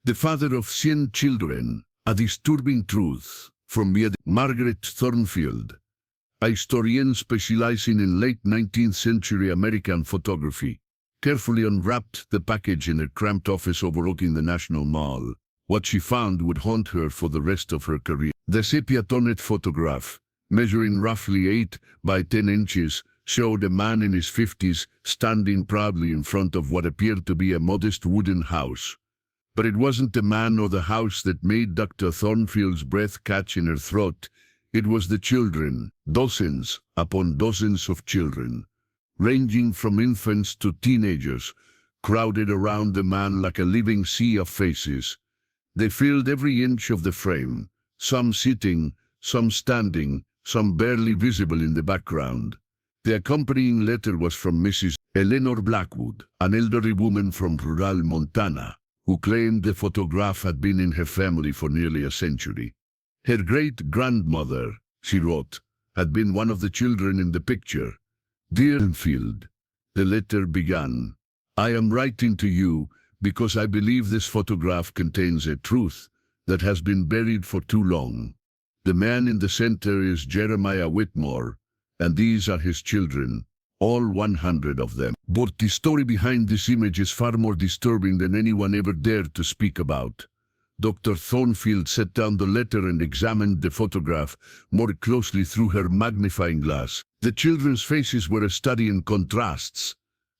The father of 10 children, a disturbing truth, from Margaret Thornfield, a historian specializing in late 19th century American photography, carefully unwrapped the package in her cramped office overlooking the National Mall. What she found would haunt her for the rest of her career. The sepia-toned photograph, measuring roughly 8 by 10 inches, showed a man in his 50s standing proudly in front of what appeared to be a modest wooden house. But it wasn't the man or the house that made Dr. Thornfield's breath catch in her throat. It was the children, dozens upon dozens of children, ranging from infants to teenagers, crowded around the man like a living sea of faces. They filled every inch of the frame, some sitting, some standing, some barely visible in the background. The accompanying letter was from Mrs. Eleanor Blackwood, an elderly woman from rural Montana, who claimed the photograph had been in her family for nearly a century. Her great-grandmother, she wrote, had been one of the children in the picture. Dear Thornfield, the letter began, I am writing to you because I believe this photograph contains a truth that has been buried for too long. The man in the center is Jeremiah Whitmore, and these are his children, all 100 of them. But the story behind this image is far more disturbing than anyone ever dared to speak about. Dr. Thornfield set down the letter and examined the photograph more closely through her magnifying glass. The children's faces were a study in contrasts.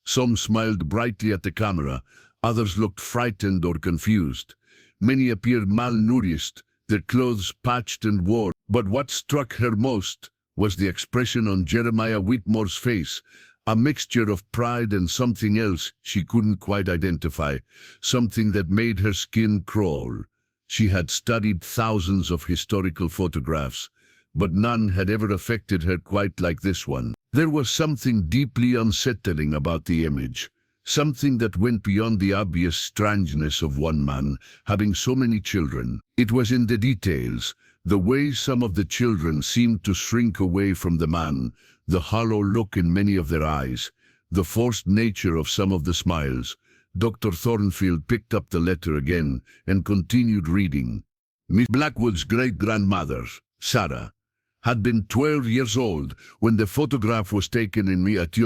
Some smiled brightly at the camera, others looked frightened or confused. Many appeared malnourished, their clothes patched and worn. But what struck her most was the expression on Jeremiah Whitmore's face, a mixture of pride and something else she couldn't quite identify, something that made her skin crawl. She had studied thousands of historical photographs, but none had ever affected her quite like this one. There was something deeply unsettling about the image, something that went beyond the obvious strangeness of one man having so many children. It was in the details, the way some of the children seemed to shrink away from the man, the hollow look in many of their eyes, the forced nature of some of the smiles. Dr. Thornfield picked up the letter again and continued reading. Miss Blackwood's great-grandmother, Sarah, had been 12 years old when the photograph was taken in me at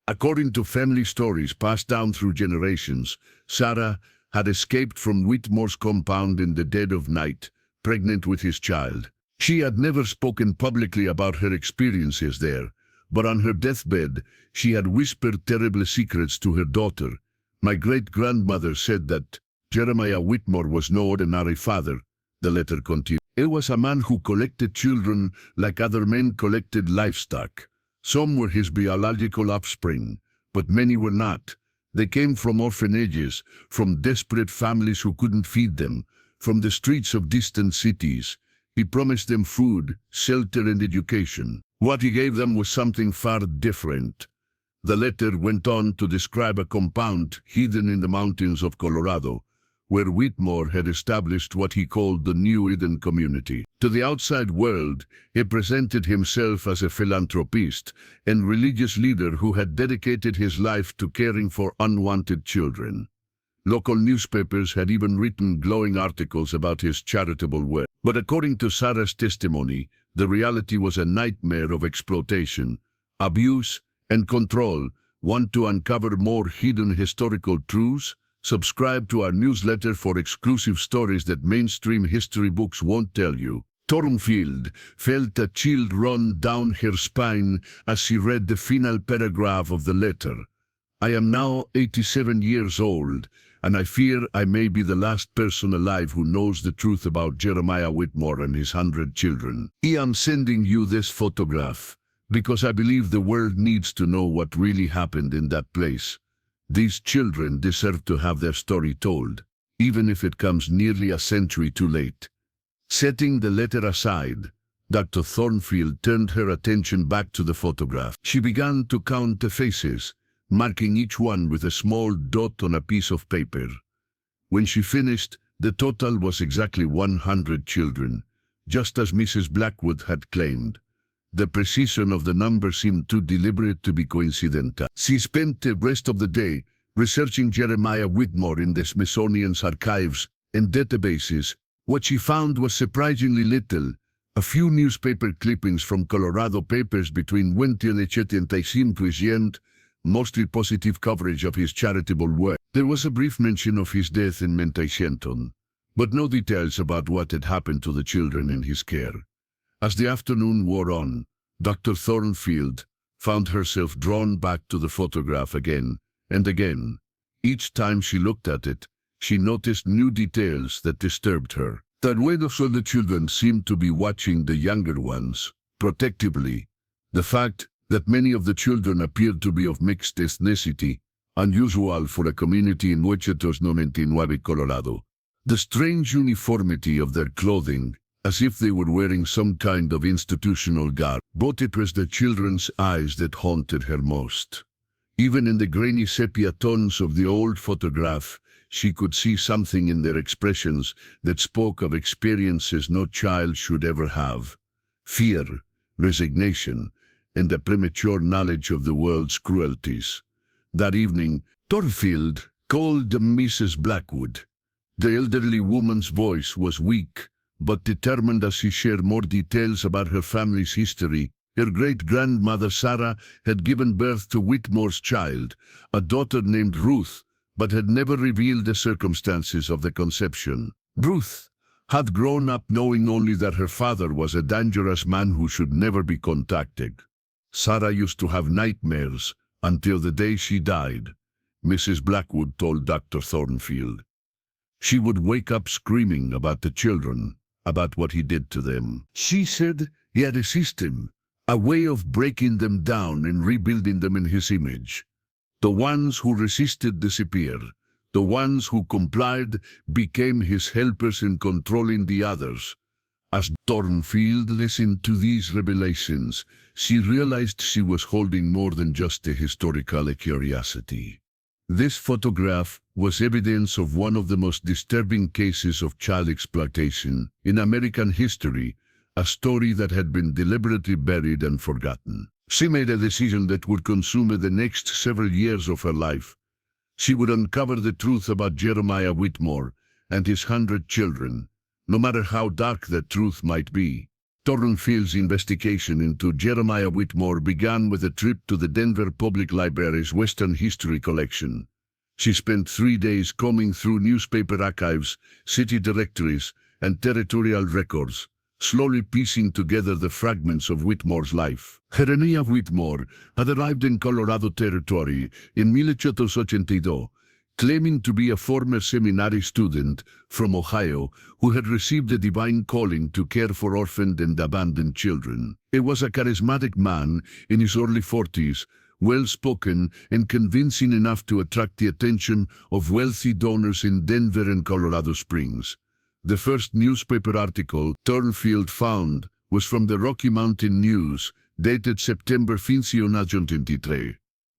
According to family stories passed down through generations, Sarah had escaped from Whitmore's compound in the dead of night, pregnant with his child. She had never spoken publicly about her experiences there, but on her deathbed, she had whispered terrible secrets to her daughter. My great-grandmother said that Jeremiah Whitmore was no ordinary father, the letter continued. He was a man who collected children like other men collected livestock. Some were his biological offspring, but many were not. They came from orphanages, from desperate families who couldn't feed them, from the streets of distant cities. He promised them food, shelter, and education. What he gave them was something far different. The letter went on to describe a compound hidden in the mountains of Colorado, where Whitmore had established what he called the New Eden community. To the outside world, he presented himself as a philanthropist and religious leader who had dedicated his life to caring for unwanted children. Local newspapers had even written glowing articles about his charitable work. But according to Sarah's testimony, the reality was a nightmare of exploitation, abuse, and control. Want to uncover more hidden historical truths? Subscribe to our newsletter for exclusive stories that mainstream history books won't tell you. Thornfield felt a chill run down her spine as she read the final paragraph of the letter. I am now 87 years old, and I fear I may be the last person alive who knows the truth about Jeremiah Whitmore and his 100 children. I am sending you this photograph because I believe the world needs to know what really happened in that place. These children deserve to have their story told, even if it comes nearly a century too late. Setting the letter aside, Dr. Thornfield turned her attention back to the photograph. She began to count the faces, marking each one with a small dot on a piece of paper. When she finished, the total was exactly 100 children, just as Mrs. Blackwood had claimed. The precision of the number seemed too deliberate to be coincidental. She spent the rest of the day Researching Jeremiah Whitmore in the Smithsonian's archives and databases, what she found was surprisingly little. A few newspaper clippings from Colorado papers between 1985, mostly positive coverage of his charitable work. There was a brief mention of his death in 1900, but no details about what had happened to the children in his care. As the afternoon wore on, Dr. Thornfield found herself drawn back to the photograph again and again. Each time she looked at it, she noticed new details that disturbed her. That when also the children seemed to be watching the younger ones protectively. The fact that many of the children appeared to be of mixed ethnicity, unusual for a community in 1999, Colorado. The strange uniformity of their clothing, as if they were wearing some kind of institutional garb, but it was the children's eyes that haunted her most. Even in the grainy sepia tones of the old photograph, she could see something in their expressions that spoke of experiences no child should ever have. Fear, resignation, and a premature knowledge of the world's cruelties. That evening, Thornfield called Mrs. Blackwood. The elderly woman's voice was weak, but determined as she shared more details about her family's history. Her great-grandmother Sarah had given birth to Whitmore's child, a daughter named Ruth, but had never revealed the circumstances of the conception. Ruth had grown up knowing only that her father was a dangerous man who should never be contacted. Sarah used to have nightmares until the day she died, Mrs. Blackwood told Dr. Thornfield. She would wake up screaming about the children, about what he did to them. She said he had a system, a way of breaking them down and rebuilding them in his image. The ones who resisted disappeared. The ones who complied became his helpers in controlling the others. As Thornfield listened to these revelations, she realized she was holding more than just a historical curiosity. This photograph was evidence of one of the most disturbing cases of child exploitation in American history, a story that had been deliberately buried and forgotten. She made a decision that would consume the next several years of her life. She would uncover the truth about Jeremiah Whitmore and his 100 children, no matter how dark that truth might be. Thornfield's investigation into Jeremiah Whitmore began with a trip to the Denver Public Library's Western History Collection. She spent 3 days combing through newspaper archives, city directories, and territorial records, slowly piecing together the fragments of Whitmore's life. Jeremiah Whitmore had arrived in Colorado Territory in 1882, claiming to be a former seminary student from Ohio who had received a divine calling to care for orphaned and abandoned children. He was a charismatic man in his early 40s, well-spoken and convincing enough to attract the attention of wealthy donors in Denver and Colorado Springs. The first newspaper article Thornfield found was from the Rocky Mountain News, dated September 1923.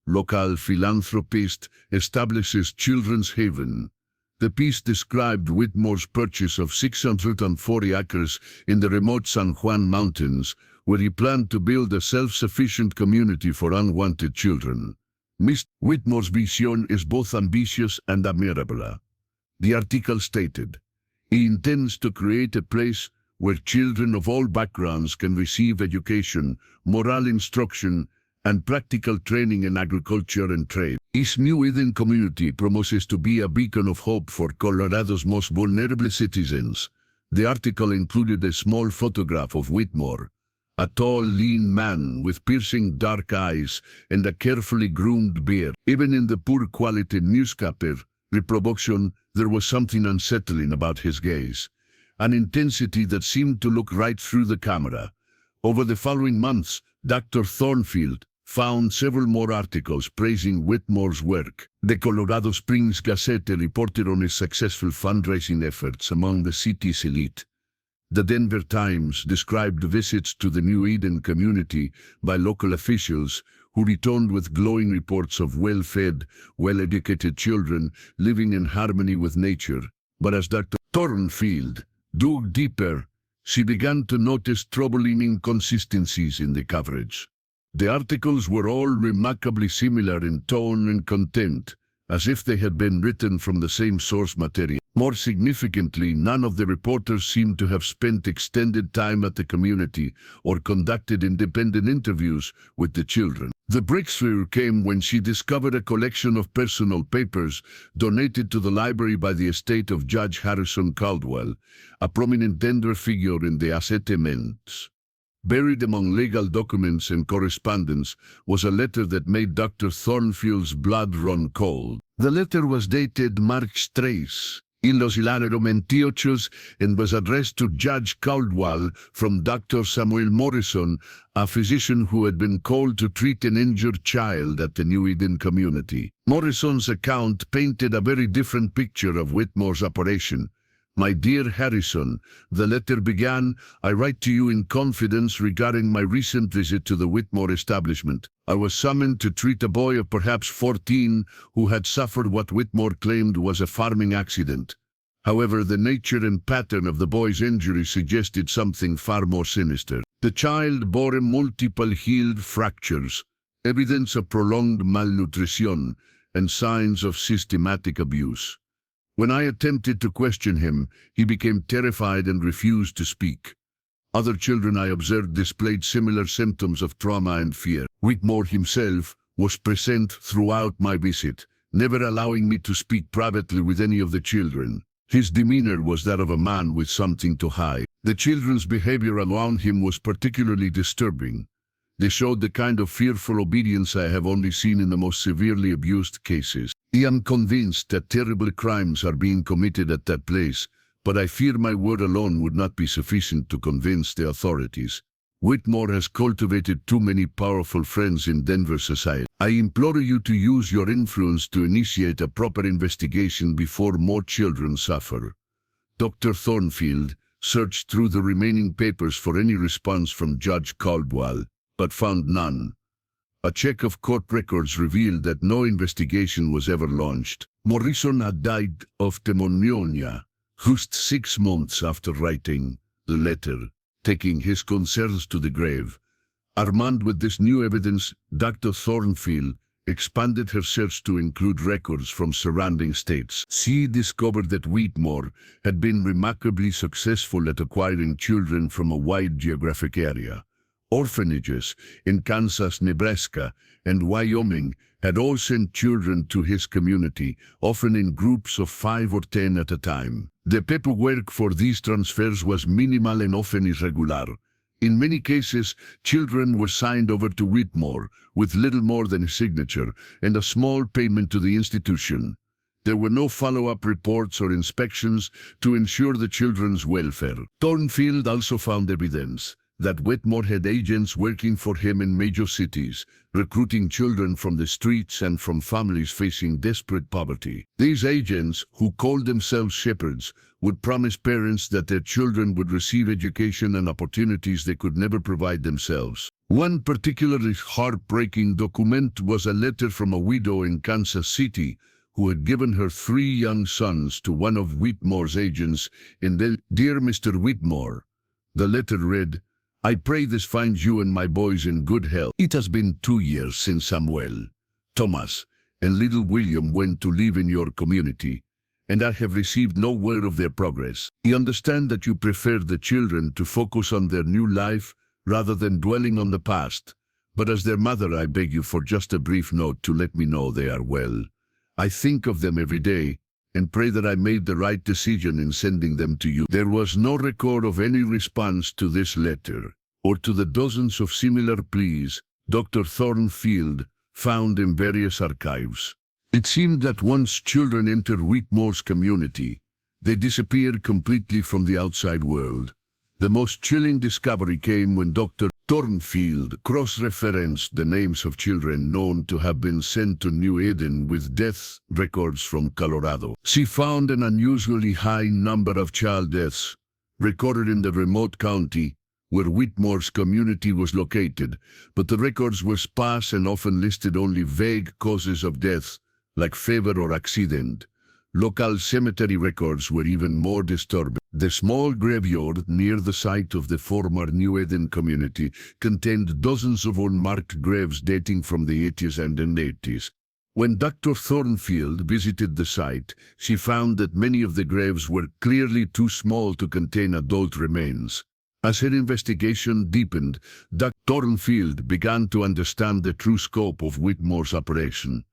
Local philanthropist establishes Children's Haven. The piece described Whitmore's purchase of 640 acres in the remote San Juan Mountains, where he planned to build a self-sufficient community for unwanted children. Mr. Whitmore's vision is both ambitious and admirable. The article stated, he intends to create a place where children of all backgrounds can receive education, moral instruction, and practical training in agriculture and trade. His New Eden community promises to be a beacon of hope for Colorado's most vulnerable citizens. The article included a small photograph of Whitmore, a tall, lean man with piercing dark eyes and a carefully groomed beard. Even in the poor-quality newspaper reproduction, there was something unsettling about his gaze, an intensity that seemed to look right through the camera. Over the following months, Dr. Thornfield found several more articles praising Whitmore's work. The Colorado Springs Gazette reported on his successful fundraising efforts among the city's elite. The Denver Times described visits to the New Eden community by local officials who returned with glowing reports of well-fed, well-educated children living in harmony with nature. But as Dr. Thornfield dug deeper, she began to notice troubling inconsistencies in the coverage. The articles were all remarkably similar in tone and content, as if they had been written from the same source material. More significantly, none of the reporters seemed to have spent extended time at the community or conducted independent interviews with the children. The breakthrough came when she discovered a collection of personal papers donated to the library by the estate of Judge Harrison Caldwell, a prominent Denver figure in the Assettements. Buried among legal documents and correspondence was a letter that made Dr. Thornfield's blood run cold. The letter was dated March 3, in Los Hilario 28, and was addressed to Judge Caldwell from Dr. Samuel Morrison, a physician who had been called to treat an injured child at the New Eden community. Morrison's account painted a very different picture of Whitmore's operation. "My dear Harrison," the letter began, "I write to you in confidence regarding my recent visit to the Whitmore establishment. I was summoned to treat a boy of perhaps 14 who had suffered what Whitmore claimed was a farming accident. However, the nature and pattern of the boy's injury suggested something far more sinister. The child bore multiple heel fractures, evidence of prolonged malnutrition, and signs of systematic abuse. When I attempted to question him, he became terrified and refused to speak. Other children I observed displayed similar symptoms of trauma and fear. Whitmore himself was present throughout my visit, never allowing me to speak privately with any of the children. His demeanor was that of a man with something to hide. The children's behavior around him was particularly disturbing. They showed the kind of fearful obedience I have only seen in the most severely abused cases. I am convinced that terrible crimes are being committed at that place, but I fear my word alone would not be sufficient to convince the authorities. Whitmore has cultivated too many powerful friends in Denver society. I implore you to use your influence to initiate a proper investigation before more children suffer." Dr. Thornfield searched through the remaining papers for any response from Judge Caldwell, but found none. A check of court records revealed that no investigation was ever launched. Morrison had died of pneumonia just 6 months after writing the letter, taking his concerns to the grave. Armed with this new evidence, Dr. Thornfield expanded her search to include records from surrounding states. She discovered that Whitmore had been remarkably successful at acquiring children from a wide geographic area. Orphanages in Kansas, Nebraska, and Wyoming had all sent children to his community, often in groups of 5 or 10 at a time. The paperwork for these transfers was minimal and often irregular. In many cases, children were signed over to Whitmore with little more than a signature and a small payment to the institution. There were no follow-up reports or inspections to ensure the children's welfare. Thornfield also found evidence that Whitmore had agents working for him in major cities, recruiting children from the streets and from families facing desperate poverty. These agents, who called themselves shepherds, would promise parents that their children would receive education and opportunities they could never provide themselves. One particularly heartbreaking document was a letter from a widow in Kansas City who had given her 3 young sons to one of Whitmore's agents in the "Dear Mr. Whitmore." The letter read, "I pray this finds you and my boys in good health. It has been 2 years since Samuel, Thomas, and little William went to live in your community, and I have received no word of their progress. I understand that you prefer the children to focus on their new life rather than dwelling on the past, but as their mother I beg you for just a brief note to let me know they are well. I think of them every day and pray that I made the right decision in sending them to you." There was no record of any response to this letter, or to the dozens of similar pleas Dr. Thornfield found in various archives. It seemed that once children entered Whitmore's community, they disappeared completely from the outside world. The most chilling discovery came when Dr. Thornfield cross-referenced the names of children known to have been sent to New Eden with death records from Colorado. She found an unusually high number of child deaths recorded in the remote county where Whitmore's community was located, but the records were sparse and often listed only vague causes of death, like fever or accident. Local cemetery records were even more disturbing. The small graveyard near the site of the former New Eden community contained dozens of unmarked graves dating from the 80s and the 90s. When Dr. Thornfield visited the site, she found that many of the graves were clearly too small to contain adult remains. As her investigation deepened, Dr. Thornfield began to understand the true scope of Whitmore's operation.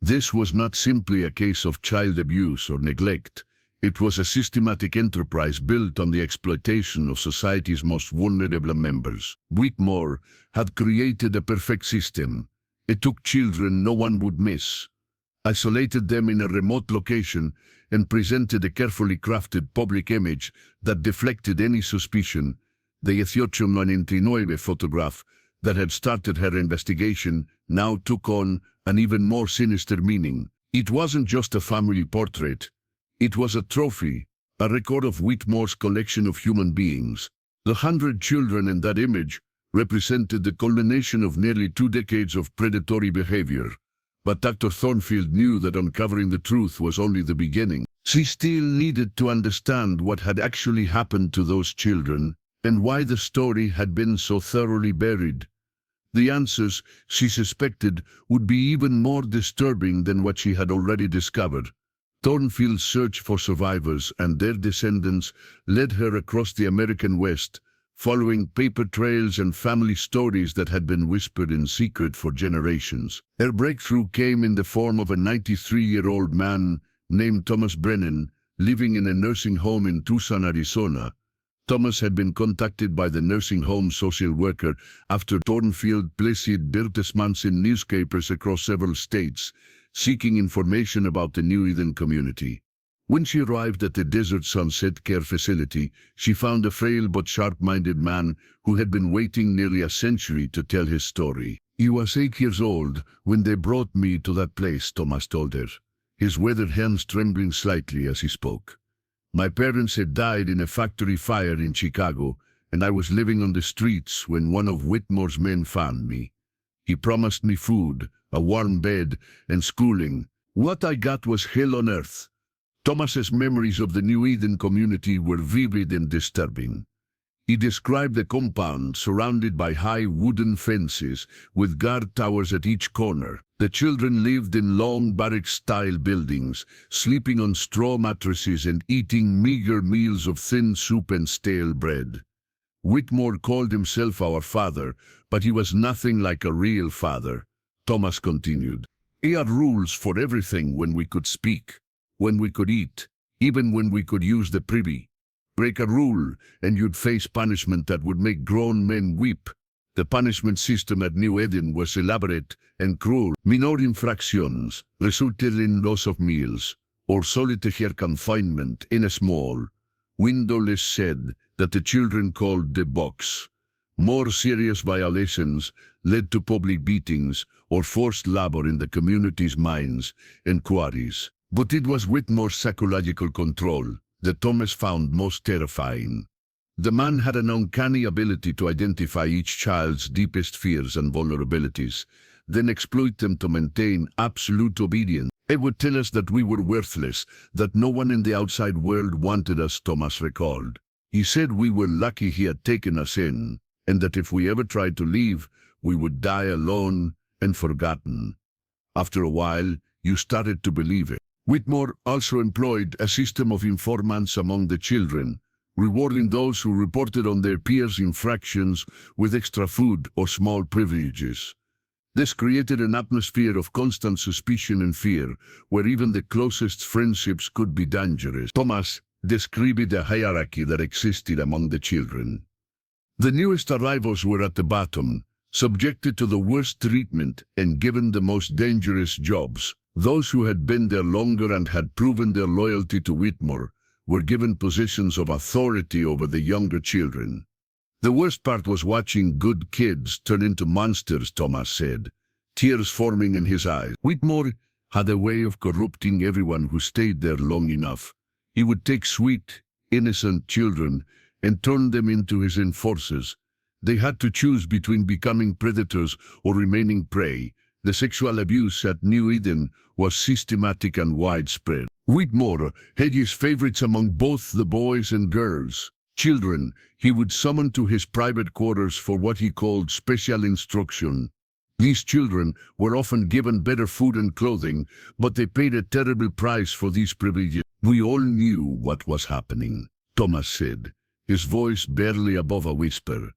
This was not simply a case of child abuse or neglect. It was a systematic enterprise built on the exploitation of society's most vulnerable members. Whitmore had created a perfect system. It took children no one would miss, isolated them in a remote location, and presented a carefully crafted public image that deflected any suspicion. The 1899 photograph that had started her investigation now took on an even more sinister meaning. It wasn't just a family portrait. It was a trophy, a record of Whitmore's collection of human beings. The 100 children in that image represented the culmination of nearly 2 decades of predatory behavior. But Dr. Thornfield knew that uncovering the truth was only the beginning. She still needed to understand what had actually happened to those children, and why the story had been so thoroughly buried. The answers, she suspected, would be even more disturbing than what she had already discovered. Thornfield's search for survivors and their descendants led her across the American West, following paper trails and family stories that had been whispered in secret for generations. Her breakthrough came in the form of a 93-year-old man named Thomas Brennan, living in a nursing home in Tucson, Arizona. Thomas had been contacted by the nursing home social worker after Thornfield placed advertisements in newspapers across several states, seeking information about the New Eden community. When she arrived at the Desert Sunset Care Facility, she found a frail but sharp-minded man who had been waiting nearly a century to tell his story. He was 8 years old when they brought me to that place, Thomas told her, his weathered hands trembling slightly as he spoke. My parents had died in a factory fire in Chicago, and I was living on the streets when one of Whitmore's men found me. He promised me food, a warm bed, and schooling. What I got was hell on earth. Thomas's memories of the New Eden community were vivid and disturbing. He described the compound surrounded by high wooden fences with guard towers at each corner. The children lived in long barrack-style buildings, sleeping on straw mattresses and eating meager meals of thin soup and stale bread. Whitmore called himself our father, but he was nothing like a real father, Thomas continued. He had rules for everything: when we could speak, when we could eat, even when we could use the privy. Break a rule, and you'd face punishment that would make grown men weep. The punishment system at New Eden was elaborate and cruel. Minor infractions resulted in loss of meals or solitary confinement in a small, windowless shed that the children called the box. More serious violations led to public beatings or forced labor in the community's mines and quarries. But it was Whitmore's psychological control that Thomas found most terrifying. The man had an uncanny ability to identify each child's deepest fears and vulnerabilities, then exploit them to maintain absolute obedience. He would tell us that we were worthless, that no one in the outside world wanted us, Thomas recalled. He said we were lucky he had taken us in, and that if we ever tried to leave, we would die alone and forgotten. After a while, you started to believe it. Whitmore also employed a system of informants among the children, rewarding those who reported on their peers' infractions with extra food or small privileges. This created an atmosphere of constant suspicion and fear, where even the closest friendships could be dangerous. Thomas described a hierarchy that existed among the children. The newest arrivals were at the bottom, subjected to the worst treatment and given the most dangerous jobs. Those who had been there longer and had proven their loyalty to Whitmore were given positions of authority over the younger children. The worst part was watching good kids turn into monsters, Thomas said, tears forming in his eyes. Whitmore had a way of corrupting everyone who stayed there long enough. He would take sweet, innocent children and turn them into his enforcers. They had to choose between becoming predators or remaining prey. The sexual abuse at New Eden was systematic and widespread. Whitmore had his favorites among both the boys and girls. Children he would summon to his private quarters for what he called special instruction. These children were often given better food and clothing, but they paid a terrible price for these privileges. We all knew what was happening, Thomas said, his voice barely above a whisper.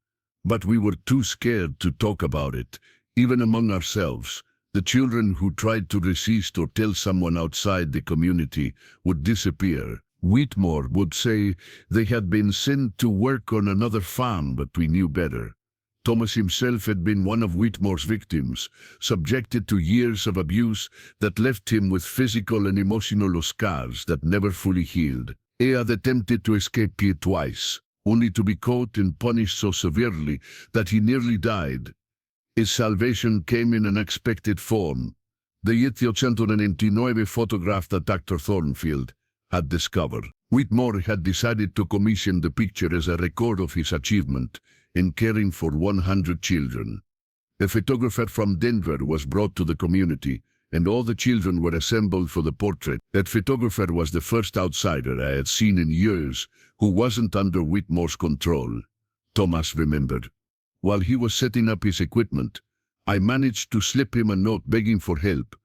But we were too scared to talk about it, even among ourselves. The children who tried to resist or tell someone outside the community would disappear. Whitmore would say they had been sent to work on another farm, but we knew better. Thomas himself had been one of Whitmore's victims, subjected to years of abuse that left him with physical and emotional scars that never fully healed. He had attempted to escape here twice, only to be caught and punished so severely that he nearly died. His salvation came in an unexpected form. The 1899 photograph that Dr. Thornfield had discovered. Whitmore had decided to commission the picture as a record of his achievement in caring for 100 children. A photographer from Denver was brought to the community, and all the children were assembled for the portrait. That photographer was the first outsider I had seen in years who wasn't under Whitmore's control, Thomas remembered. While he was setting up his equipment, I managed to slip him a note begging for help.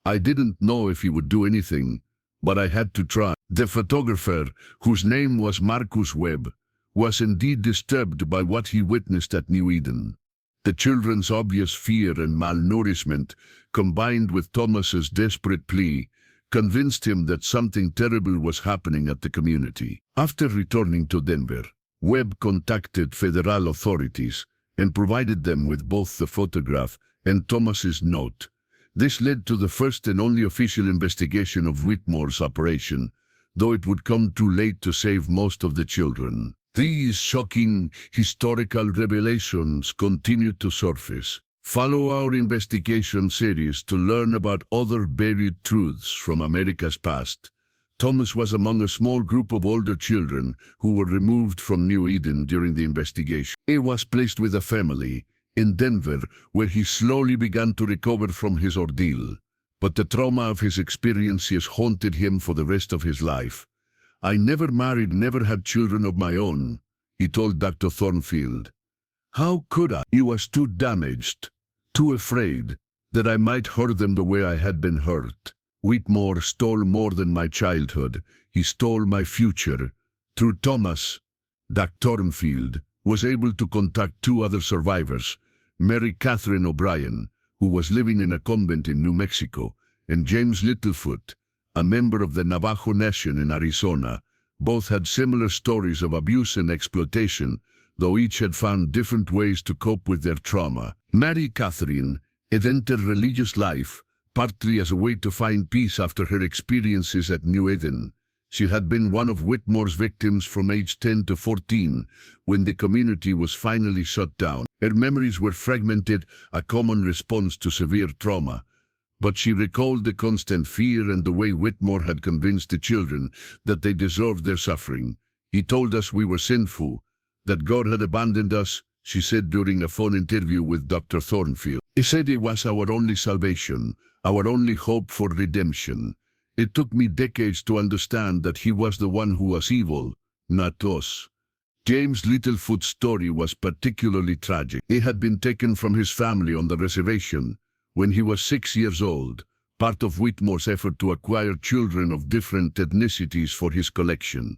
I didn't know if he would do anything, but I had to try. The photographer, whose name was Marcus Webb, was indeed disturbed by what he witnessed at New Eden. The children's obvious fear and malnourishment, combined with Thomas's desperate plea, convinced him that something terrible was happening at the community. After returning to Denver, Webb contacted federal authorities and provided them with both the photograph and Thomas's note. This led to the first and only official investigation of Whitmore's operation, though it would come too late to save most of the children. These shocking historical revelations continued to surface. Follow our investigation series to learn about other buried truths from America's past. Thomas was among a small group of older children who were removed from New Eden during the investigation. He was placed with a family in Denver, where he slowly began to recover from his ordeal. But the trauma of his experiences haunted him for the rest of his life. I never married, never had children of my own, he told Dr. Thornfield. How could I? He was too damaged, too afraid that I might hurt them the way I had been hurt. Whitmore stole more than my childhood. He stole my future. Through Thomas, Dr. Thornfield was able to contact two other survivors, Mary Catherine O'Brien, who was living in a convent in New Mexico, and James Littlefoot, a member of the Navajo Nation in Arizona. Both had similar stories of abuse and exploitation, though each had found different ways to cope with their trauma. Mary Catherine had entered religious life, partly as a way to find peace after her experiences at New Eden. She had been one of Whitmore's victims from age 10 to 14, when the community was finally shut down. Her memories were fragmented, a common response to severe trauma. But she recalled the constant fear and the way Whitmore had convinced the children that they deserved their suffering. He told us we were sinful, that God had abandoned us, she said during a phone interview with Dr. Thornfield. He said it was our only salvation, our only hope for redemption. It took me decades to understand that he was the one who was evil, not us. James Littlefoot's story was particularly tragic. He had been taken from his family on the reservation when he was 6 years old, part of Whitmore's effort to acquire children of different ethnicities for his collection.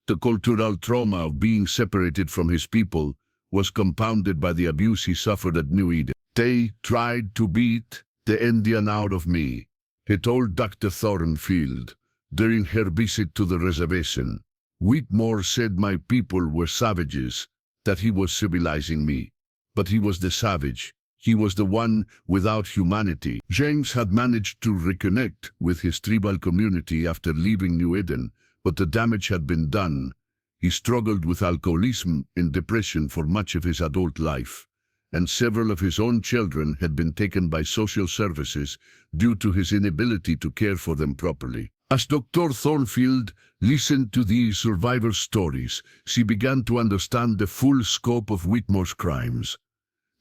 The cultural trauma of being separated from his people was compounded by the abuse he suffered at New Eden. They tried to beat the Indian out of me, he told Dr. Thornfield during her visit to the reservation. Whitmore said my people were savages, that he was civilizing me. But he was the savage. He was the one without humanity. James had managed to reconnect with his tribal community after leaving New Eden, but the damage had been done. He struggled with alcoholism and depression for much of his adult life, and several of his own children had been taken by social services due to his inability to care for them properly. As Dr. Thornfield listened to these survivor stories, she began to understand the full scope of Whitmore's crimes.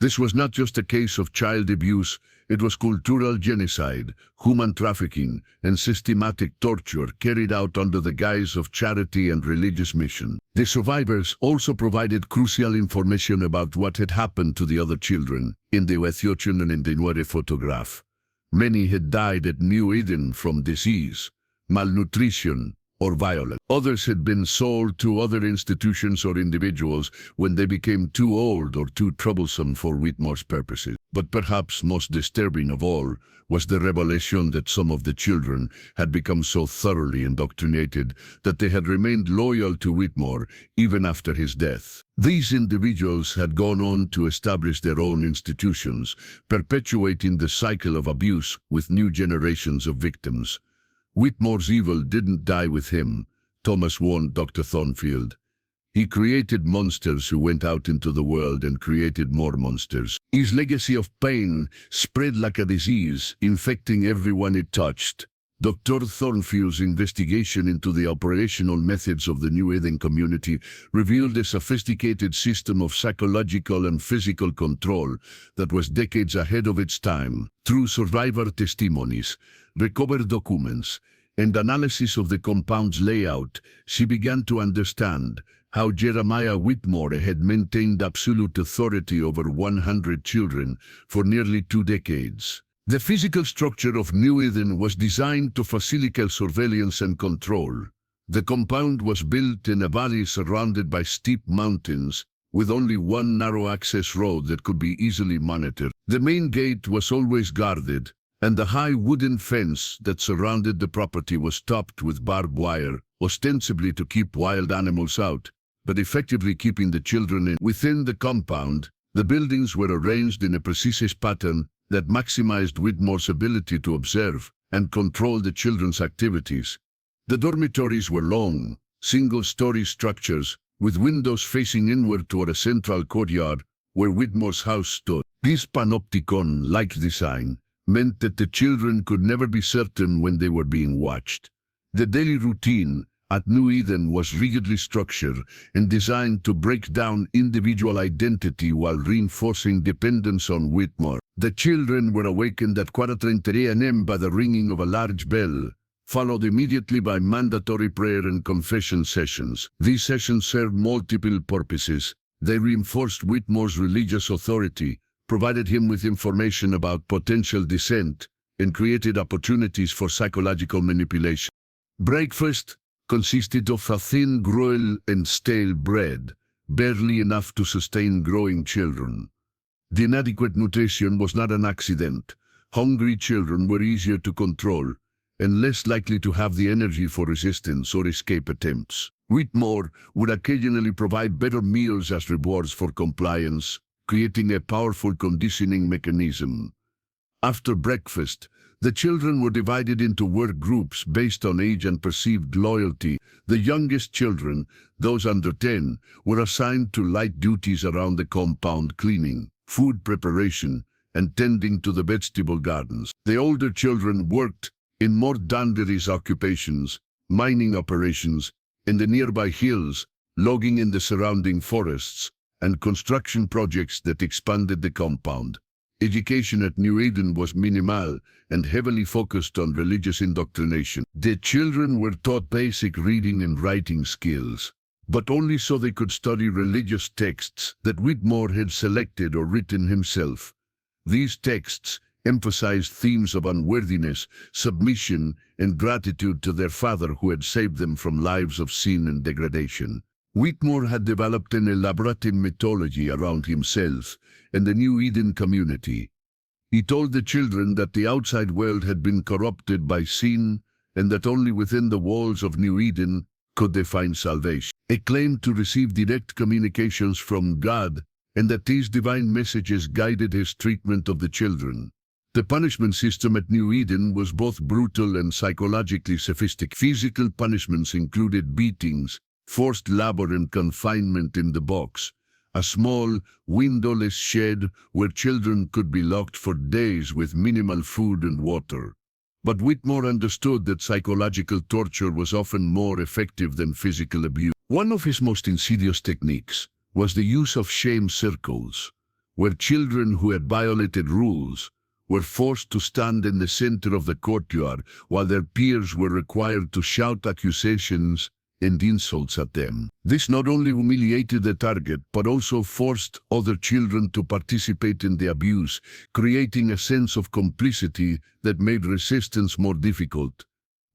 This was not just a case of child abuse, it was cultural genocide, human trafficking, and systematic torture carried out under the guise of charity and religious mission. The survivors also provided crucial information about what had happened to the other children in the Ethiopian and in the Nuer photograph. Many had died at New Eden from disease, malnutrition, or violence. Others had been sold to other institutions or individuals when they became too old or too troublesome for Whitmore's purposes. But perhaps most disturbing of all was the revelation that some of the children had become so thoroughly indoctrinated that they had remained loyal to Whitmore even after his death. These individuals had gone on to establish their own institutions, perpetuating the cycle of abuse with new generations of victims. Whitmore's evil didn't die with him, Thomas warned Dr. Thornfield. He created monsters who went out into the world and created more monsters. His legacy of pain spread like a disease, infecting everyone it touched. Dr. Thornfield's investigation into the operational methods of the New Eden community revealed a sophisticated system of psychological and physical control that was decades ahead of its time. Through survivor testimonies, recovered documents, and analysis of the compound's layout, she began to understand how Jeremiah Whitmore had maintained absolute authority over 100 children for nearly 2 decades. The physical structure of New Eden was designed to facilitate surveillance and control. The compound was built in a valley surrounded by steep mountains, with only one narrow access road that could be easily monitored. The main gate was always guarded, and the high wooden fence that surrounded the property was topped with barbed wire, ostensibly to keep wild animals out, but effectively keeping the children in. Within the compound, the buildings were arranged in a precise pattern that maximized Whitmore's ability to observe and control the children's activities. The dormitories were long, single-story structures with windows facing inward toward a central courtyard where Whitmore's house stood. This panopticon-like design meant that the children could never be certain when they were being watched. The daily routine at New Eden was rigidly structured and designed to break down individual identity while reinforcing dependence on Whitmore. The children were awakened at 4:30 a.m. by the ringing of a large bell, followed immediately by mandatory prayer and confession sessions. These sessions served multiple purposes. They reinforced Whitmore's religious authority, provided him with information about potential dissent, and created opportunities for psychological manipulation. Breakfast consisted of a thin gruel and stale bread, barely enough to sustain growing children. The inadequate nutrition was not an accident. Hungry children were easier to control and less likely to have the energy for resistance or escape attempts. Whitmore would occasionally provide better meals as rewards for compliance, creating a powerful conditioning mechanism. After breakfast, the children were divided into work groups based on age and perceived loyalty. The youngest children, those under 10, were assigned to light duties around the compound, cleaning, food preparation, and tending to the vegetable gardens. The older children worked in more dangerous occupations, mining operations in the nearby hills, logging in the surrounding forests, and construction projects that expanded the compound. Education at New Eden was minimal and heavily focused on religious indoctrination. The children were taught basic reading and writing skills, but only so they could study religious texts that Whitmore had selected or written himself. These texts emphasized themes of unworthiness, submission, and gratitude to their father who had saved them from lives of sin and degradation. Whitmore had developed an elaborate mythology around himself and the New Eden community. He told the children that the outside world had been corrupted by sin and that only within the walls of New Eden could they find salvation. He claimed to receive direct communications from God and that these divine messages guided his treatment of the children. The punishment system at New Eden was both brutal and psychologically sophisticated. Physical punishments included beatings, forced labor and confinement in the box, a small, windowless shed where children could be locked for days with minimal food and water. But Whitmore understood that psychological torture was often more effective than physical abuse. One of his most insidious techniques was the use of shame circles. where children who had violated rules were forced to stand in the center of the courtyard while their peers were required to shout accusations and insults at them. This not only humiliated the target, but also forced other children to participate in the abuse, creating a sense of complicity that made resistance more difficult.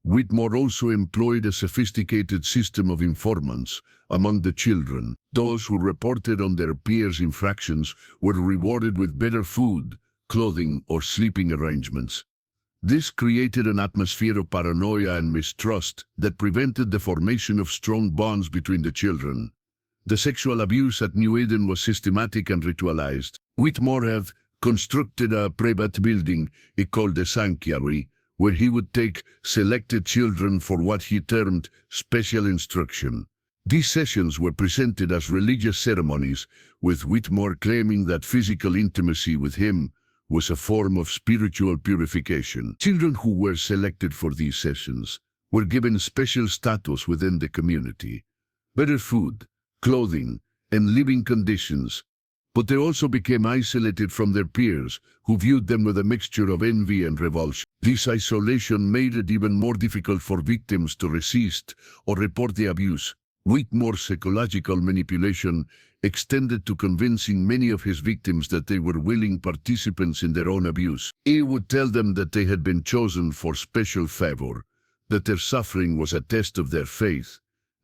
Whitmore also employed a sophisticated system of informants among the children. Those who reported on their peers' infractions were rewarded with better food, clothing, or sleeping arrangements. This created an atmosphere of paranoia and mistrust that prevented the formation of strong bonds between the children. The sexual abuse at New Eden was systematic and ritualized. Whitmore had constructed a private building he called the sanctuary, where he would take selected children for what he termed special instruction. These sessions were presented as religious ceremonies, with Whitmore claiming that physical intimacy with him was a form of spiritual purification. Children who were selected for these sessions were given special status within the community, better food, clothing, and living conditions, but they also became isolated from their peers, who viewed them with a mixture of envy and revulsion. This isolation made it even more difficult for victims to resist or report the abuse. Whitmore's psychological manipulation extended to convincing many of his victims that they were willing participants in their own abuse. He would tell them that they had been chosen for special favor, that their suffering was a test of their faith,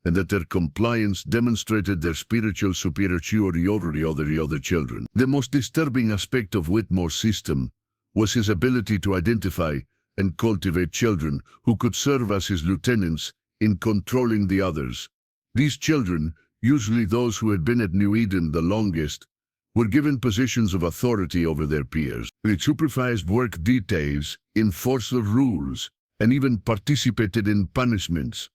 and that their compliance demonstrated their spiritual superiority over the other children. The most disturbing aspect of Whitmore's system was his ability to identify and cultivate children who could serve as his lieutenants in controlling the others. These children, usually those who had been at New Eden the longest, were given positions of authority over their peers. They supervised work details, enforced the rules, and even participated in punishments.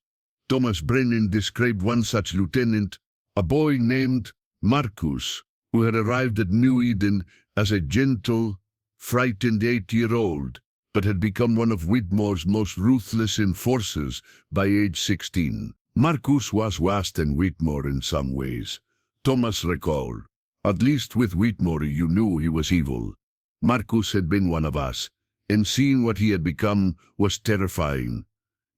Thomas Brennan described one such lieutenant, a boy named Marcus, who had arrived at New Eden as a gentle, frightened 8-year-old, but had become one of Whitmore's most ruthless enforcers by age 16. Marcus was worse than Whitmore in some ways, Thomas recalled. At least with Whitmore you knew he was evil. Marcus had been one of us, and seeing what he had become was terrifying.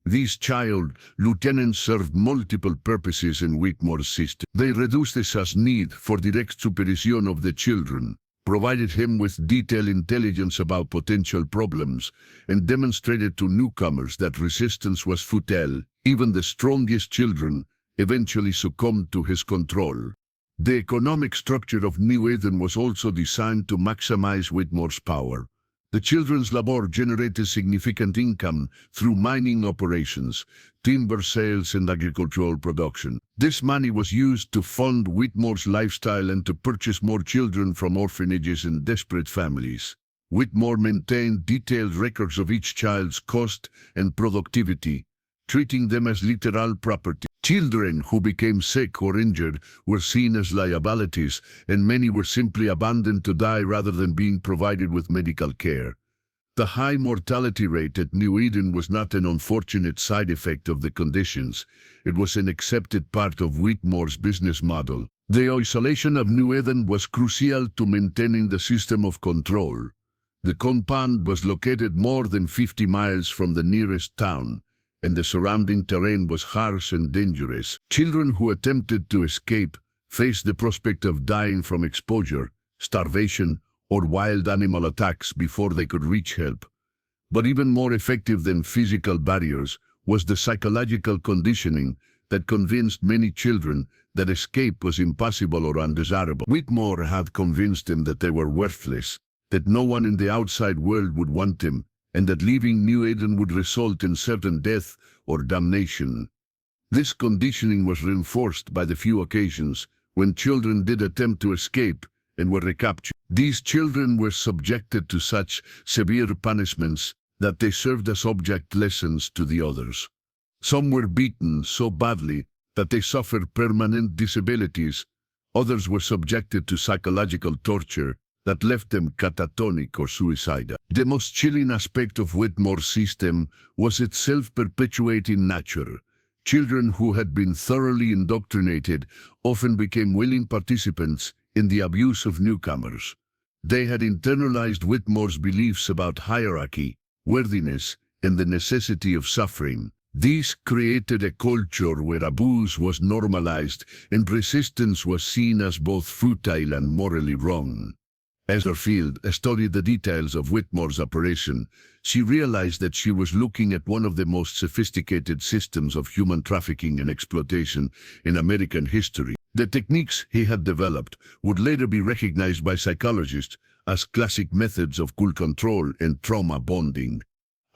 These child lieutenants served multiple purposes in Whitmore's system. They reduced Esa's need for direct supervision of the children, provided him with detailed intelligence about potential problems, and demonstrated to newcomers that resistance was futile. Even the strongest children eventually succumbed to his control. The economic structure of New Eden was also designed to maximize Whitmore's power. The children's labor generated significant income through mining operations, timber sales, and agricultural production. This money was used to fund Whitmore's lifestyle and to purchase more children from orphanages and desperate families. Whitmore maintained detailed records of each child's cost and productivity, treating them as literal property. Children who became sick or injured were seen as liabilities, and many were simply abandoned to die rather than being provided with medical care. The high mortality rate at New Eden was not an unfortunate side effect of the conditions. It was an accepted part of Whitmore's business model. The isolation of New Eden was crucial to maintaining the system of control. The compound was located more than 50 miles from the nearest town, and the surrounding terrain was harsh and dangerous. Children who attempted to escape faced the prospect of dying from exposure, starvation, or wild animal attacks before they could reach help. But even more effective than physical barriers was the psychological conditioning that convinced many children that escape was impossible or undesirable. Whitmore had convinced them that they were worthless, that no one in the outside world would want them, and that leaving New Eden would result in certain death or damnation. This conditioning was reinforced by the few occasions when children did attempt to escape and were recaptured. These children were subjected to such severe punishments that they served as object lessons to the others. Some were beaten so badly that they suffered permanent disabilities. Others were subjected to psychological torture that left them catatonic or suicidal. The most chilling aspect of Whitmore's system was its self-perpetuating nature. Children who had been thoroughly indoctrinated often became willing participants in the abuse of newcomers. They had internalized Whitmore's beliefs about hierarchy, worthiness, and the necessity of suffering. This created a culture where abuse was normalized and resistance was seen as both futile and morally wrong. As Field studied the details of Whitmore's operation, she realized that she was looking at one of the most sophisticated systems of human trafficking and exploitation in American history. The techniques he had developed would later be recognized by psychologists as classic methods of cool control and trauma bonding.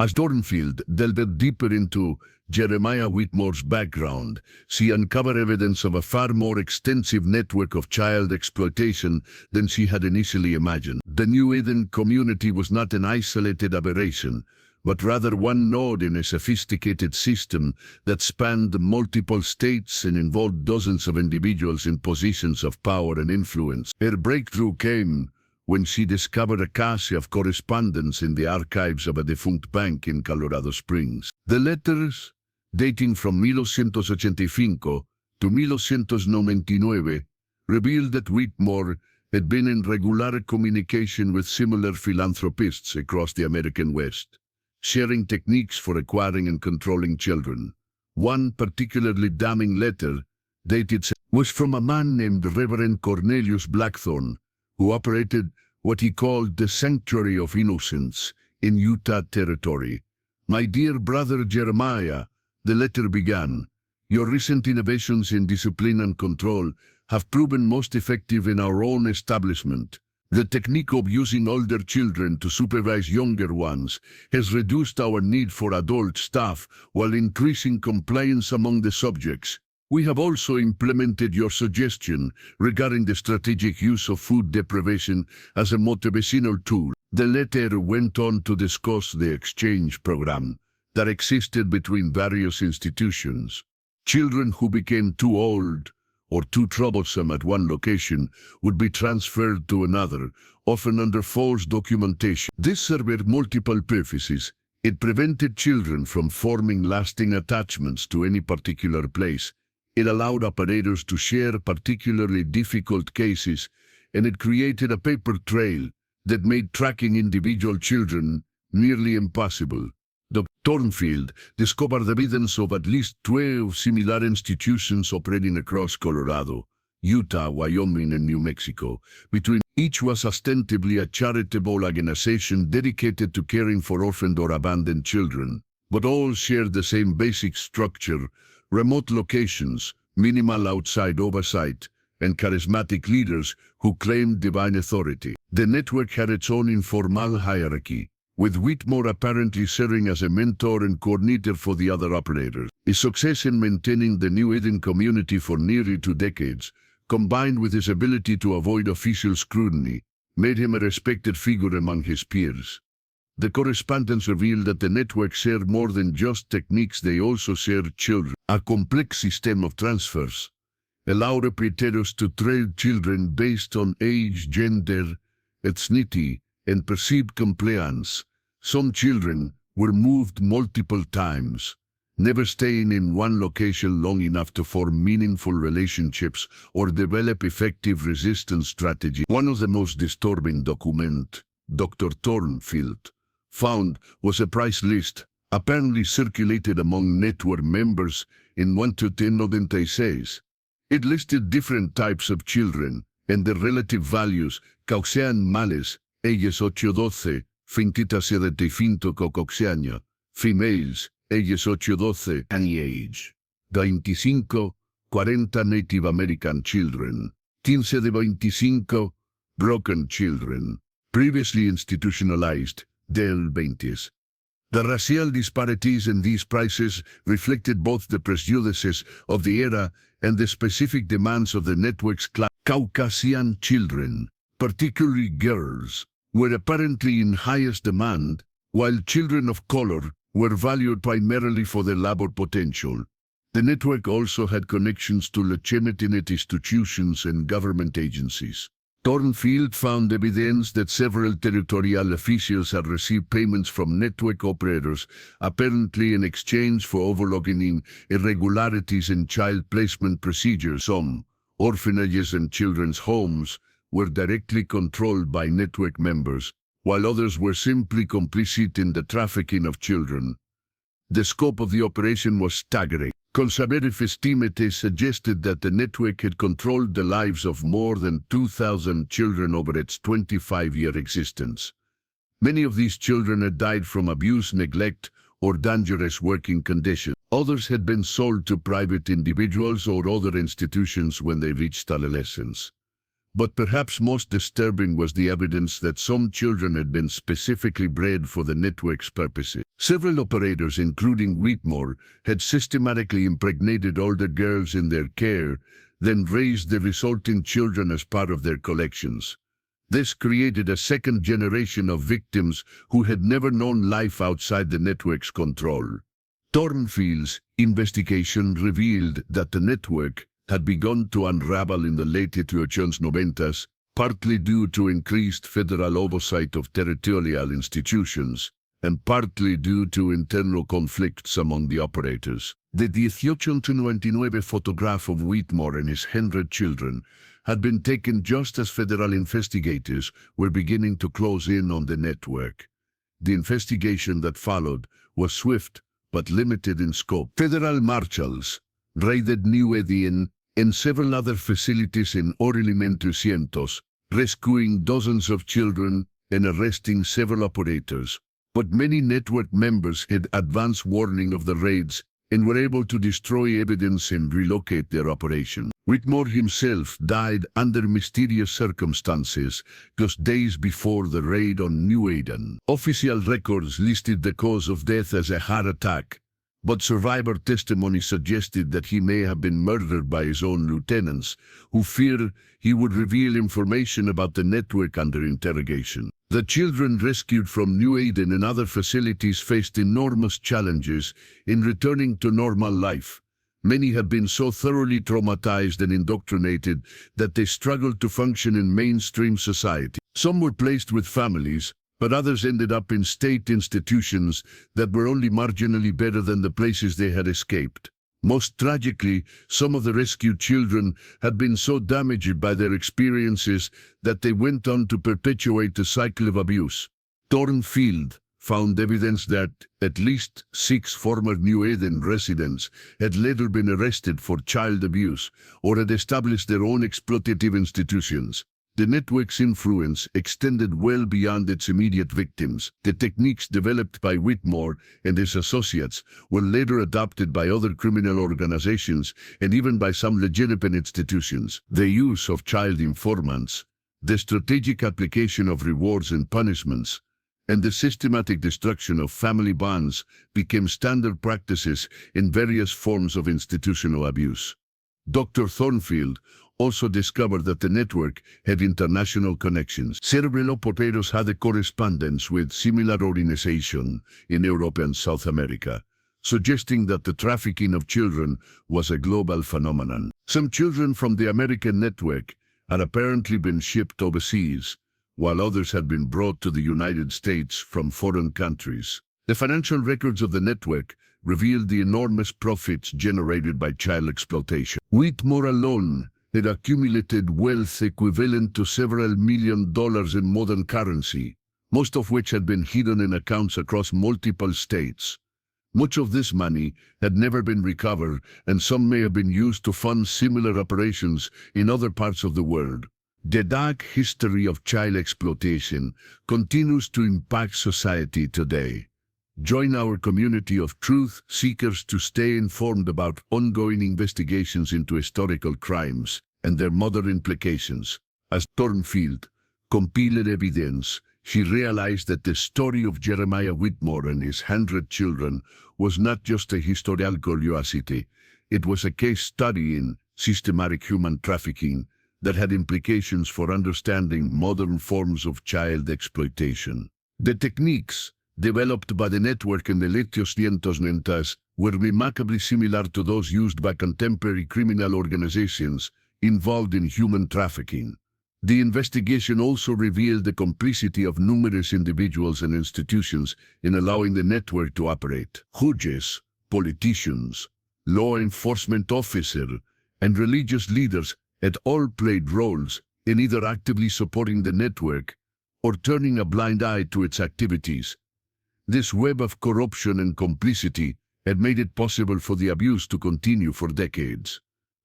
As Thornfield delved deeper into Jeremiah Whitmore's background, she uncovered evidence of a far more extensive network of child exploitation than she had initially imagined. The New Eden community was not an isolated aberration, but rather one node in a sophisticated system that spanned multiple states and involved dozens of individuals in positions of power and influence. Her breakthrough came when she discovered a cache of correspondence in the archives of a defunct bank in Colorado Springs. The letters, dating from 1985 to 1999, revealed that Whitmore had been in regular communication with similar philanthropists across the American West, sharing techniques for acquiring and controlling children. One particularly damning letter, dated, was from a man named Reverend Cornelius Blackthorne, who operated what he called the Sanctuary of Innocence in Utah Territory. "My dear brother Jeremiah," the letter began, "your recent innovations in discipline and control have proven most effective in our own establishment. The technique of using older children to supervise younger ones has reduced our need for adult staff while increasing compliance among the subjects. We have also implemented your suggestion regarding the strategic use of food deprivation as a motivational tool." The letter went on to discuss the exchange program that existed between various institutions. Children who became too old or too troublesome at one location would be transferred to another, often under false documentation. This served multiple purposes. It prevented children from forming lasting attachments to any particular place. It allowed operators to share particularly difficult cases, and it created a paper trail that made tracking individual children nearly impossible. Dr. Thornfield discovered evidence of at least 12 similar institutions operating across Colorado, Utah, Wyoming, and New Mexico. Each was ostensibly a charitable organization dedicated to caring for orphaned or abandoned children, but all shared the same basic structure: remote locations, minimal outside oversight, and charismatic leaders who claimed divine authority. The network had its own informal hierarchy, with Whitmore apparently serving as a mentor and coordinator for the other operators. His success in maintaining the New Eden community for nearly 2 decades, combined with his ability to avoid official scrutiny, made him a respected figure among his peers. The correspondence revealed that the network shared more than just techniques, they also shared children. A complex system of transfers allowed operators to trade children based on age, gender, ethnicity, and perceived compliance. Some children were moved multiple times, never staying in one location long enough to form meaningful relationships or develop effective resistance strategies. One of the most disturbing documents Dr. Thornfield found was a price list, apparently circulated among network members in 1996. It listed different types of children and their relative values: causean males, ages 8-12, fintita 75 cocoxiaño, females, ages 8-12, any age, 25-40 Native American children, 15 de 25, broken children, previously institutionalized, del 20s. The racial disparities in these prices reflected both the prejudices of the era and the specific demands of the network's class. Caucasian children, particularly girls, were apparently in highest demand, while children of color were valued primarily for their labor potential. The network also had connections to legitimate institutions and government agencies. Thornfield found evidence that several territorial officials had received payments from network operators, apparently in exchange for overlooking irregularities in child placement procedures. Some orphanages and children's homes were directly controlled by network members, while others were simply complicit in the trafficking of children. The scope of the operation was staggering. Conservative estimates suggested that the network had controlled the lives of more than 2,000 children over its 25-year existence. Many of these children had died from abuse, neglect, or dangerous working conditions. Others had been sold to private individuals or other institutions when they reached adolescence. But perhaps most disturbing was the evidence that some children had been specifically bred for the network's purposes. Several operators, including Whitmore, had systematically impregnated older girls in their care, then raised the resulting children as part of their collections. This created a second generation of victims who had never known life outside the network's control. Thornfield's investigation revealed that the network had begun to unravel in the late 90s, partly due to increased federal oversight of territorial institutions, and partly due to internal conflicts among the operators. The 1899 photograph of Whitmore and his 100 children had been taken just as federal investigators were beginning to close in on the network. The investigation that followed was swift but limited in scope. Federal marshals raided New Eden and several other facilities in early 1900s, rescuing dozens of children and arresting several operators. But many network members had advance warning of the raids and were able to destroy evidence and relocate their operation. Whitmore himself died under mysterious circumstances just days before the raid on New Eden. Official records listed the cause of death as a heart attack, but survivor testimony suggested that he may have been murdered by his own lieutenants, who feared he would reveal information about the network under interrogation. The children rescued from New Eden and other facilities faced enormous challenges in returning to normal life. Many had been so thoroughly traumatized and indoctrinated that they struggled to function in mainstream society. Some were placed with families, but others ended up in state institutions that were only marginally better than the places they had escaped. Most tragically, some of the rescued children had been so damaged by their experiences that they went on to perpetuate the cycle of abuse. Thornfield found evidence that at least 6 former New Eden residents had later been arrested for child abuse or had established their own exploitative institutions. The network's influence extended well beyond its immediate victims. The techniques developed by Whitmore and his associates were later adopted by other criminal organizations and even by some legitimate institutions. The use of child informants, the strategic application of rewards and punishments, and the systematic destruction of family bonds became standard practices in various forms of institutional abuse. Dr. Thornfield also discovered that the network had international connections. Several operators had a correspondence with similar organizations in Europe and South America, suggesting that the trafficking of children was a global phenomenon. Some children from the American network had apparently been shipped overseas, while others had been brought to the United States from foreign countries. The financial records of the network revealed the enormous profits generated by child exploitation. Whitmore alone had accumulated wealth equivalent to several $1 million in modern currency, most of which had been hidden in accounts across multiple states. Much of this money had never been recovered, and some may have been used to fund similar operations in other parts of the world. The dark history of child exploitation continues to impact society today. Join our community of truth seekers to stay informed about ongoing investigations into historical crimes and their modern implications. As Thornfield compiled evidence, she realized that the story of Jeremiah Whitmore and his 100 children was not just a historical curiosity. It was a case study in systematic human trafficking that had implications for understanding modern forms of child exploitation. The techniques developed by the network in the late 1990s were remarkably similar to those used by contemporary criminal organizations involved in human trafficking. The investigation also revealed the complicity of numerous individuals and institutions in allowing the network to operate. Judges, politicians, law enforcement officers, and religious leaders had all played roles in either actively supporting the network or turning a blind eye to its activities. This web of corruption and complicity had made it possible for the abuse to continue for decades.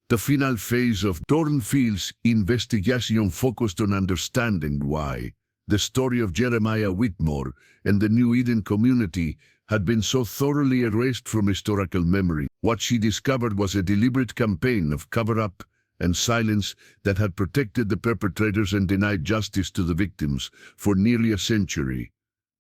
The final phase of Thornfield's investigation focused on understanding why the story of Jeremiah Whitmore and the New Eden community had been so thoroughly erased from historical memory. What she discovered was a deliberate campaign of cover-up and silence that had protected the perpetrators and denied justice to the victims for nearly a century.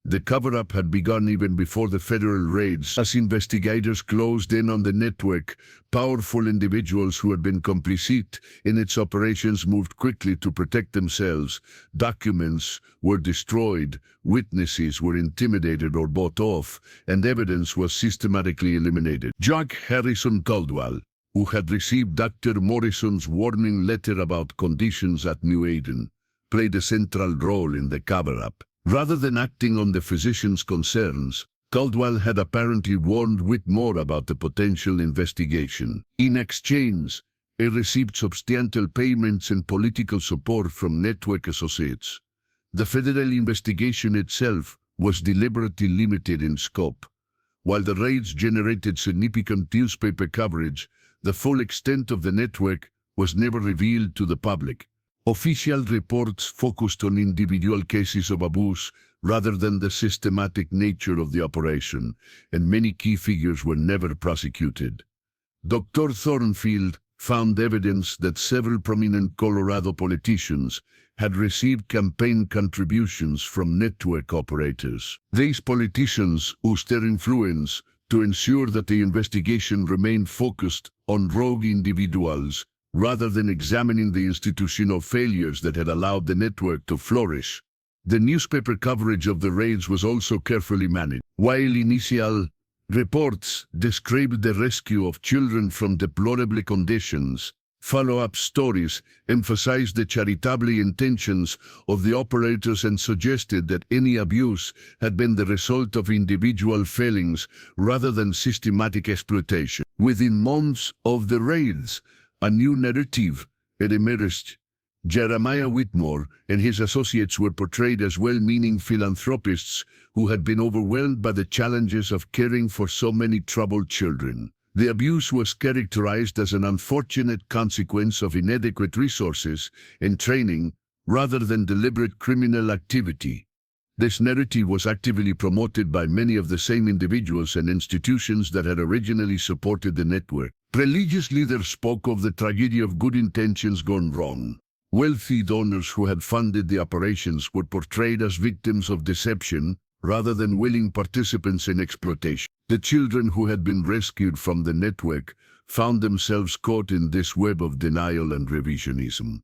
The cover-up had begun even before the federal raids. As investigators closed in on the network, powerful individuals who had been complicit in its operations moved quickly to protect themselves. Documents were destroyed, witnesses were intimidated or bought off, and evidence was systematically eliminated. Jack Harrison Caldwell, who had received Dr. Morrison's warning letter about conditions at New Eden, played a central role in the cover-up. Rather than acting on the physician's concerns, Caldwell had apparently warned Whitmore about the potential investigation. In exchange, he received substantial payments and political support from network associates. The federal investigation itself was deliberately limited in scope. While the raids generated significant newspaper coverage, the full extent of the network was never revealed to the public. Official reports focused on individual cases of abuse rather than the systematic nature of the operation, and many key figures were never prosecuted. Dr. Thornfield found evidence that several prominent Colorado politicians had received campaign contributions from network operators. These politicians used their influence to ensure that the investigation remained focused on rogue individuals rather than examining the institutional failures that had allowed the network to flourish. The newspaper coverage of the raids was also carefully managed. While initial reports described the rescue of children from deplorable conditions, follow-up stories emphasized the charitable intentions of the operators and suggested that any abuse had been the result of individual failings rather than systematic exploitation. Within months of the raids, a new narrative had emerged. Jeremiah Whitmore and his associates were portrayed as well-meaning philanthropists who had been overwhelmed by the challenges of caring for so many troubled children. The abuse was characterized as an unfortunate consequence of inadequate resources and training rather than deliberate criminal activity. This narrative was actively promoted by many of the same individuals and institutions that had originally supported the network. Religious leaders spoke of the tragedy of good intentions gone wrong. Wealthy donors who had funded the operations were portrayed as victims of deception rather than willing participants in exploitation. The children who had been rescued from the network found themselves caught in this web of denial and revisionism.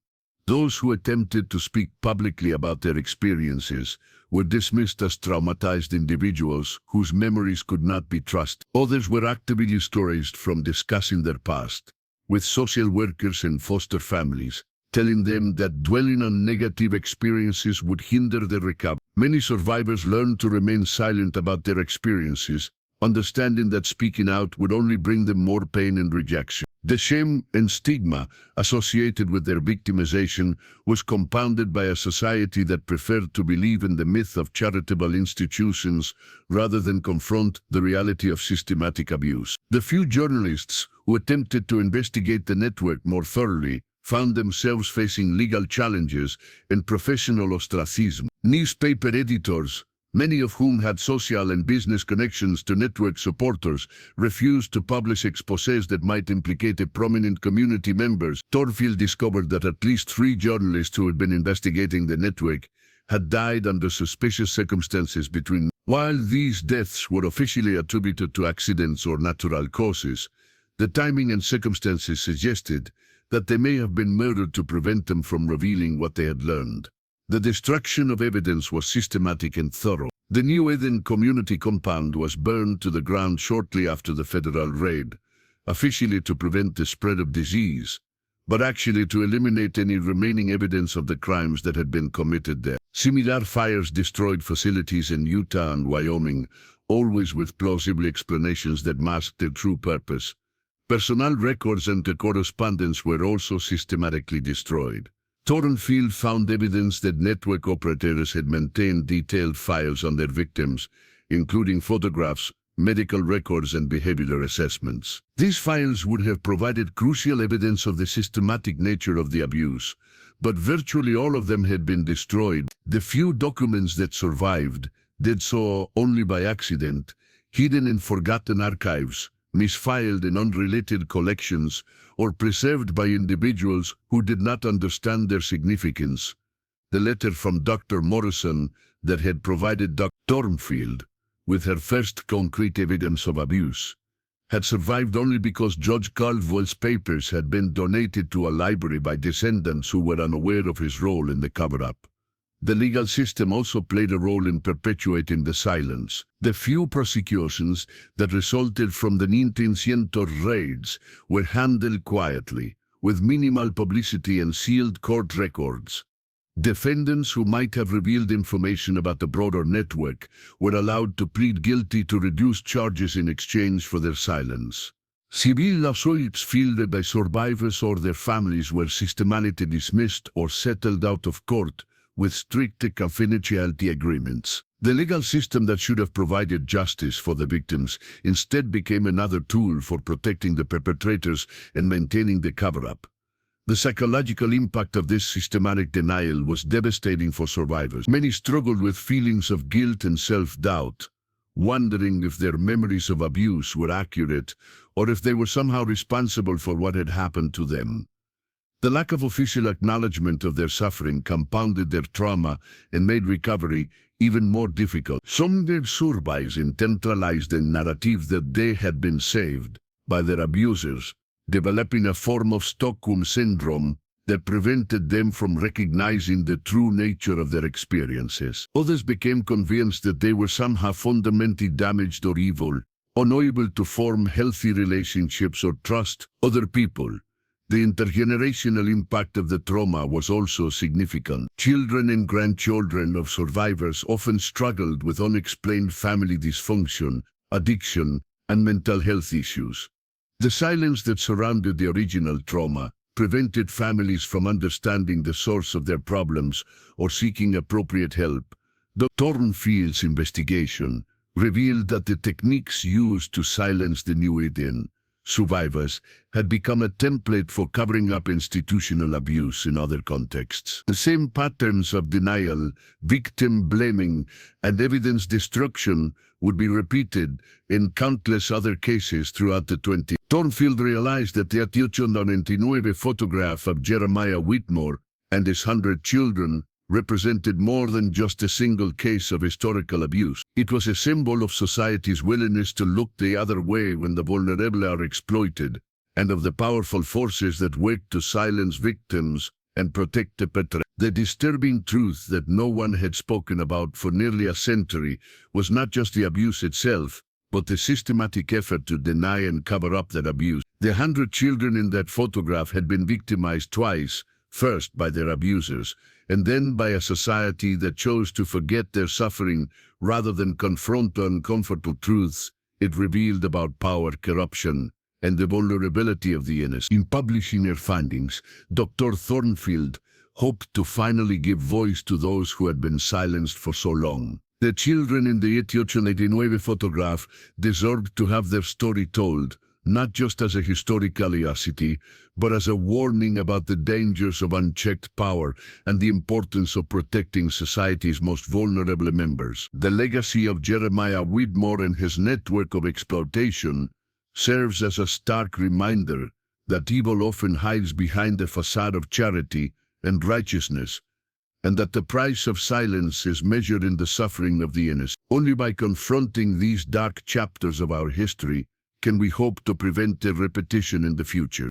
Those who attempted to speak publicly about their experiences were dismissed as traumatized individuals whose memories could not be trusted. Others were actively discouraged from discussing their past, with social workers and foster families telling them that dwelling on negative experiences would hinder their recovery. Many survivors learned to remain silent about their experiences, understanding that speaking out would only bring them more pain and rejection. The shame and stigma associated with their victimization was compounded by a society that preferred to believe in the myth of charitable institutions rather than confront the reality of systematic abuse. The few journalists who attempted to investigate the network more thoroughly found themselves facing legal challenges and professional ostracism. Newspaper editors, many of whom had social and business connections to network supporters, refused to publish exposés that might implicate a prominent community members. Thornfield discovered that at least 3 journalists who had been investigating the network had died under suspicious circumstances between. While these deaths were officially attributed to accidents or natural causes, the timing and circumstances suggested that they may have been murdered to prevent them from revealing what they had learned. The destruction of evidence was systematic and thorough. The New Eden community compound was burned to the ground shortly after the federal raid, officially to prevent the spread of disease, but actually to eliminate any remaining evidence of the crimes that had been committed there. Similar fires destroyed facilities in Utah and Wyoming, always with plausible explanations that masked their true purpose. Personnel records and the correspondence were also systematically destroyed. Thornfield found evidence that network operators had maintained detailed files on their victims, including photographs, medical records, and behavioral assessments. These files would have provided crucial evidence of the systematic nature of the abuse, but virtually all of them had been destroyed. The few documents that survived did so only by accident, hidden in forgotten archives, misfiled in unrelated collections, or preserved by individuals who did not understand their significance. The letter from Dr. Morrison that had provided Dr. Thornfield with her first concrete evidence of abuse had survived only because Judge Caldwell's papers had been donated to a library by descendants who were unaware of his role in the cover-up. The legal system also played a role in perpetuating the silence. The few prosecutions that resulted from the 1900 raids were handled quietly, with minimal publicity and sealed court records. Defendants who might have revealed information about the broader network were allowed to plead guilty to reduced charges in exchange for their silence. Civil lawsuits filed by survivors or their families were systematically dismissed or settled out of court with strict confidentiality agreements. The legal system that should have provided justice for the victims instead became another tool for protecting the perpetrators and maintaining the cover-up. The psychological impact of this systematic denial was devastating for survivors. Many struggled with feelings of guilt and self-doubt, wondering if their memories of abuse were accurate or if they were somehow responsible for what had happened to them. The lack of official acknowledgement of their suffering compounded their trauma and made recovery even more difficult. Some their survivors internalized the narrative that they had been saved by their abusers, developing a form of Stockholm syndrome that prevented them from recognizing the true nature of their experiences. Others became convinced that they were somehow fundamentally damaged or evil, unable to form healthy relationships or trust other people. The intergenerational impact of the trauma was also significant. Children and grandchildren of survivors often struggled with unexplained family dysfunction, addiction, and mental health issues. The silence that surrounded the original trauma prevented families from understanding the source of their problems or seeking appropriate help. Dr. Thornfield's investigation revealed that the techniques used to silence the New Eden survivors had become a template for covering up institutional abuse in other contexts. The same patterns of denial, victim blaming, and evidence destruction would be repeated in countless other cases throughout the 20th. Thornfield realized that the 1899 photograph of Jeremiah Whitmore and his 100 children represented more than just a single case of historical abuse. It was a symbol of society's willingness to look the other way when the vulnerable are exploited, and of the powerful forces that work to silence victims and protect the perpetrators. The disturbing truth that no one had spoken about for nearly a century was not just the abuse itself, but the systematic effort to deny and cover up that abuse. The 100 children in that photograph had been victimized twice, first by their abusers, and then by a society that chose to forget their suffering rather than confront uncomfortable truths it revealed about power, corruption, and the vulnerability of the innocent. In publishing her findings, Dr. Thornfield hoped to finally give voice to those who had been silenced for so long. The children in the 1899 photograph deserved to have their story told, not just as a historic curiosity, but as a warning about the dangers of unchecked power and the importance of protecting society's most vulnerable members. The legacy of Jeremiah Whitmore and his network of exploitation serves as a stark reminder that evil often hides behind the facade of charity and righteousness, and that the price of silence is measured in the suffering of the innocent. Only by confronting these dark chapters of our history can we hope to prevent their repetition in the future.